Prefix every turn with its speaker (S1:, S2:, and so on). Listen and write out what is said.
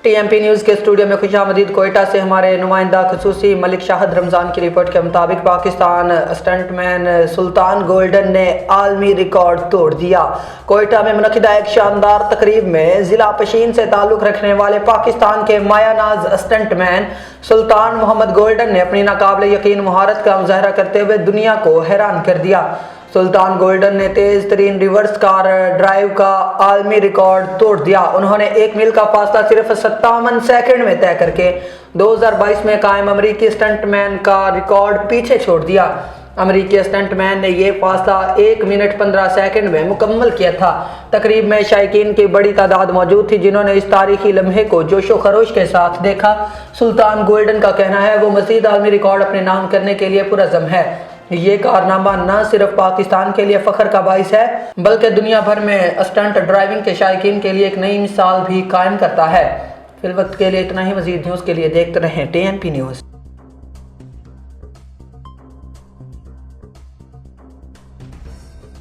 S1: TMP news کے studio میں خوش آمدید۔ کوئٹہ سے ہمارے نمائندہ خصوصی ملک شاہد رمضان کی رپورٹ کے مطابق پاکستان اسٹنٹ مین سلطان گولڈن نے عالمی ریکارڈ توڑ دیا۔ کوئٹہ میں منعقدہ ایک شاندار تقریب میں ضلع پشین سے تعلق رکھنے والے پاکستان کے مایہ ناز اسٹنٹ مین سلطان محمد گولڈن نے اپنی ناقابل یقین مہارت کا مظاہرہ کرتے ہوئے دنیا کو حیران کر دیا۔ سلطان گولڈن نے تیز ترین ریورس کار ڈرائیو کا عالمی ریکارڈ توڑ دیا۔ انہوں نے 1 میل کا فاصلہ صرف 57 سیکنڈ میں طے کر کے 2022 میں قائم امریکی اسٹنٹ مین کا ریکارڈ پیچھے چھوڑ دیا۔ امریکی اسٹنٹ مین نے یہ فاصلہ 1 منٹ 15 سیکنڈ میں مکمل کیا تھا۔ تقریب میں شائقین کی بڑی تعداد موجود تھی جنہوں نے اس تاریخی لمحے کو جوش و خروش کے ساتھ دیکھا۔ سلطان گولڈن کا کہنا ہے وہ مزید عالمی ریکارڈ اپنے نام کرنے کے لیے پرعزم ہے۔ یہ کارنامہ نہ صرف پاکستان کے لیے فخر کا باعث ہے بلکہ دنیا بھر میں اسٹنٹ ڈرائیونگ کے شائقین کے لیے ایک نئی مثال بھی قائم کرتا ہے۔ فی الوقت کے لیے اتنا ہی۔ مزید نیوز کے لیے دیکھتے رہیں TNP نیوز۔